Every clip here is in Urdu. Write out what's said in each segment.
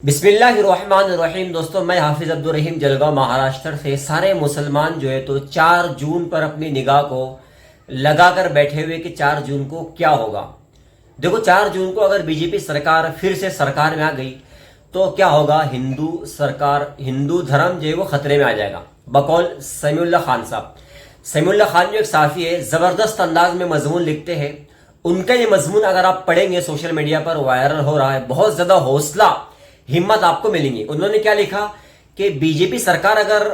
بسم اللہ الرحمن الرحیم۔ دوستوں، میں حافظ عبدالرحیم جلگاؤں مہاراشٹر سے سارے مسلمان جو ہے تو 4 جون پر اپنی نگاہ کو لگا کر بیٹھے ہوئے کہ 4 جون کو کیا ہوگا۔ دیکھو، 4 جون کو اگر بی جے پی سرکار پھر سے سرکار میں آ گئی تو کیا ہوگا؟ ہندو دھرم جو ہے وہ خطرے میں آ جائے گا۔ بقول سمیع اللہ خان صاحب، سمیع اللہ خان جو ایک صحافی ہے، زبردست انداز میں مضمون لکھتے ہیں۔ ان کا یہ مضمون اگر آپ پڑھیں گے، سوشل میڈیا پر وائرل ہو رہا ہے، بہت زیادہ حوصلہ ہمت آپ کو ملیں گی۔ انہوں نے کیا لکھا کہ بی جے پی سرکار اگر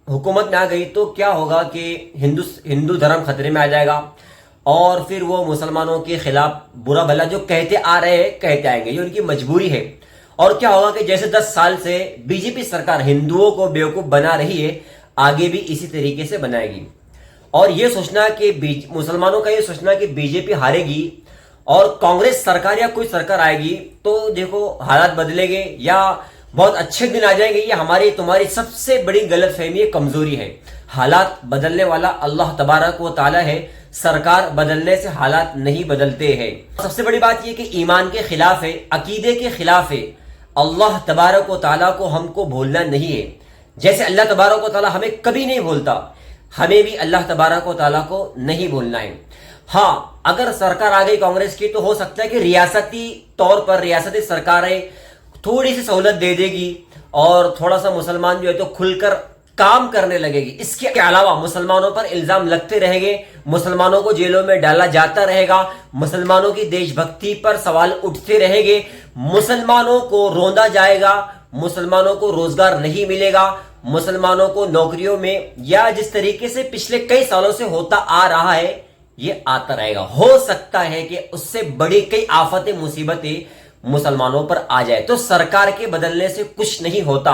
حکومت میں آ گئی تو کیا ہوگا کہ ہندو دھرم خطرے میں آ جائے گا، اور پھر وہ مسلمانوں کے خلاف برا بھلا جو کہتے آ رہے ہیں کہتے آئیں گے، یہ ان کی مجبوری ہے۔ اور کیا ہوگا کہ جیسے 10 سال سے بی جے پی سرکار ہندوؤں کو بیوقوف بنا رہی ہے، آگے بھی اسی طریقے سے بنائے گی۔ اور یہ سوچنا کہ مسلمانوں کا یہ سوچنا کہ بی جے پی ہارے گی اور کانگریس سرکار یا کوئی سرکار آئے گی تو دیکھو حالات بدلیں گے یا بہت اچھے دن آ جائیں گے، یہ ہماری تمہاری سب سے بڑی غلط فہمی ہے، کمزوری ہے۔ حالات بدلنے والا اللہ تبارک و تعالی ہے، سرکار بدلنے سے حالات نہیں بدلتے ہیں۔ سب سے بڑی بات یہ کہ ایمان کے خلاف ہے، عقیدے کے خلاف ہے۔ اللہ تبارک و تعالیٰ کو ہم کو بھولنا نہیں ہے، جیسے اللہ تبارک و تعالیٰ ہمیں کبھی نہیں بھولتا، ہمیں بھی اللہ تبارک و تعالیٰ کو نہیں بھولنا ہے۔ ہاں، اگر سرکار آ گئی کانگریس کی تو ہو سکتا ہے کہ ریاستی طور پر ریاستی سرکاریں تھوڑی سی سہولت دے دے گی اور تھوڑا سا مسلمان جو ہے تو کھل کر کام کرنے لگے گی۔ اس کے علاوہ مسلمانوں پر الزام لگتے رہیں گے، مسلمانوں کو جیلوں میں ڈالا جاتا رہے گا، مسلمانوں کی دیش بھکتی پر سوال اٹھتے رہیں گے، مسلمانوں کو روندا جائے گا، مسلمانوں کو روزگار نہیں ملے گا، مسلمانوں کو نوکریوں میں یا جس طریقے سے پچھلے کئی سالوں سے ہوتا آ رہا ہے یہ آتا رہے گا۔ ہو سکتا ہے کہ اس سے بڑی کئی آفتیں مصیبتیں مسلمانوں پر آ جائے۔ تو سرکار کے بدلنے سے کچھ نہیں ہوتا۔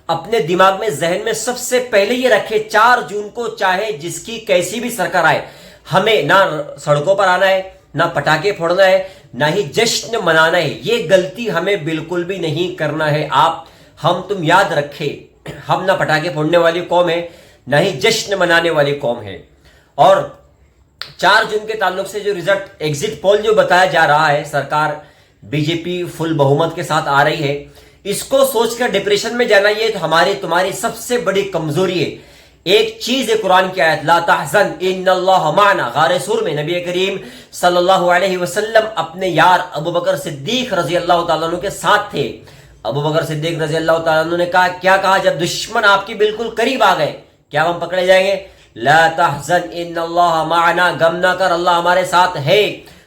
اپنے دماغ میں ذہن میں سب سے پہلے یہ رکھے، 4 جون کو چاہے جس کی کیسی بھی سرکار آئے، ہمیں نہ سڑکوں پر آنا ہے، نہ پٹاخے پھوڑنا ہے، نہ ہی جشن منانا ہے۔ یہ غلطی ہمیں بالکل بھی نہیں کرنا ہے۔ ہم تم یاد رکھے، ہم نہ پٹاخے پھوڑنے والی قوم ہے، نہ ہی جشن منانے والی قوم ہے۔ اور 4 جون کے تعلق سے جو رزلٹ ایگزٹ پول جو بتایا جا رہا ہے، سرکار بی جے پی فل بہومت کے ساتھ آ رہی ہے، اس کو سوچ کر ڈپریشن میں جانا یہ ہماری تمہاری سب سے بڑی کمزوری ہے۔ ایک چیز ہے قرآن کی آیت، لا تحزن ان اللہ معنا، غار سور میں نبی کریم صلی اللہ علیہ وسلم اپنے یار ابو بکر صدیق رضی اللہ تعالیٰ عنہ کے ساتھ تھے۔ ابو بکر صدیق رضی اللہ تعالیٰ عنہ نے کیا کہا جب دشمن آپ کی بالکل قریب آ گئے؟ کیا ہم پکڑے جائیں گے؟ لا تحزن ان اللہ معنا، غم نہ کر، اللہ ہمارے ساتھ ہے۔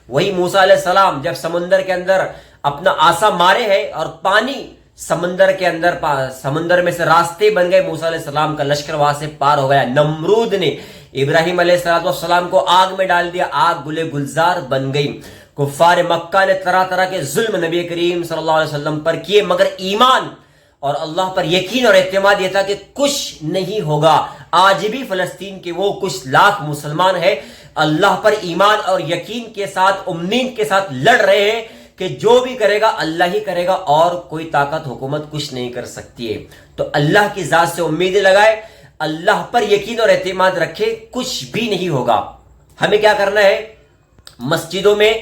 وہی موسیٰ علیہ السلام جب سمندر کے اندر اپنا عصا مارے ہیں اور پانی سمندر میں سے راستے بن گئے، موسیٰ علیہ السلام کا لشکر وہاں سے پار ہو گیا۔ نمرود نے ابراہیم علیہ السلام کو آگ میں ڈال دیا، آگ گلے گلزار بن گئی۔ کفار مکہ نے طرح طرح کے ظلم نبی کریم صلی اللہ علیہ وسلم پر کیے، مگر ایمان اور اللہ پر یقین اور اعتماد یہ تھا کہ کچھ نہیں ہوگا۔ آج بھی فلسطین کے وہ کچھ لاکھ مسلمان ہیں، اللہ پر ایمان اور یقین کے ساتھ، امید کے ساتھ لڑ رہے ہیں کہ جو بھی کرے گا اللہ ہی کرے گا، اور کوئی طاقت حکومت کچھ نہیں کر سکتی ہے۔ تو اللہ کی ذات سے امیدیں لگائے، اللہ پر یقین اور اعتماد رکھے، کچھ بھی نہیں ہوگا۔ ہمیں کیا کرنا ہے؟ مسجدوں میں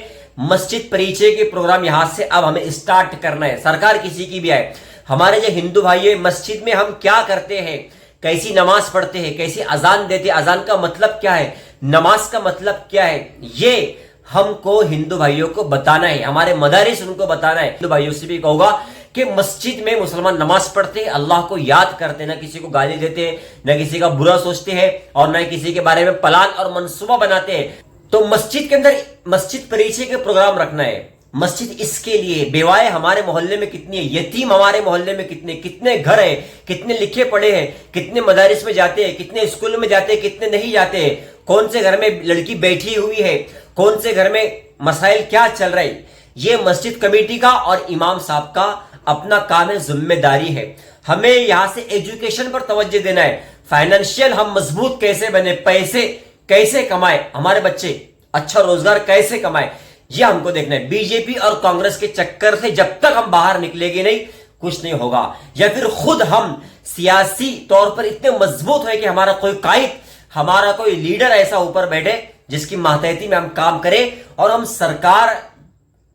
مسجد پریچے کے پروگرام یہاں سے اب ہمیں اسٹارٹ کرنا ہے، سرکار کسی کی بھی آئے۔ ہمارے جو ہندو بھائی ہیں، مسجد میں ہم کیا کرتے ہیں، کیسی نماز پڑھتے ہیں، کیسی اذان دیتے ہیں، اذان کا مطلب کیا ہے، نماز کا مطلب کیا ہے، یہ ہم کو ہندو بھائیوں کو بتانا ہے، ہمارے مدارس ان کو بتانا ہے۔ ہندو بھائیوں سے بھی کہوں گا کہ مسجد میں مسلمان نماز پڑھتے ہیں، اللہ کو یاد کرتے، نہ کسی کو گالی دیتے ہیں، نہ کسی کا برا سوچتے ہیں، اور نہ کسی کے بارے میں پلان اور منصوبہ بناتے ہیں۔ تو مسجد کے اندر مسجد پریچے کے پروگرام رکھنا ہے۔ مسجد اس کے لیے، بیوائیں ہمارے محلے میں کتنی ہے، یتیم ہمارے محلے میں کتنے گھر ہیں، کتنے لکھے پڑھے ہیں، کتنے مدارس میں جاتے ہیں، کتنے اسکول میں جاتے ہیں، کتنے نہیں جاتے ہیں، کون سے گھر میں لڑکی بیٹھی ہوئی ہے، کون سے گھر میں مسائل کیا چل رہے ہیں، یہ مسجد کمیٹی کا اور امام صاحب کا اپنا کام ہے، ذمہ داری ہے۔ ہمیں یہاں سے ایجوکیشن پر توجہ دینا ہے، فائنینشیل ہم مضبوط کیسے بنے، پیسے کیسے کمائے، ہمارے بچے اچھا روزگار کیسے کمائے، یہ ہم کو دیکھنا ہے۔ بی جے پی اور کانگریس کے چکر سے جب تک ہم باہر نکلیں گے نہیں، کچھ نہیں ہوگا۔ یا پھر خود ہم سیاسی طور پر اتنے مضبوط ہوئے کہ ہمارا کوئی قائد، ہمارا کوئی لیڈر ایسا اوپر بیٹھے جس کی ماتحتی میں ہم کام کریں، اور ہم سرکار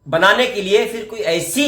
بنانے کے لیے پھر کوئی ایسی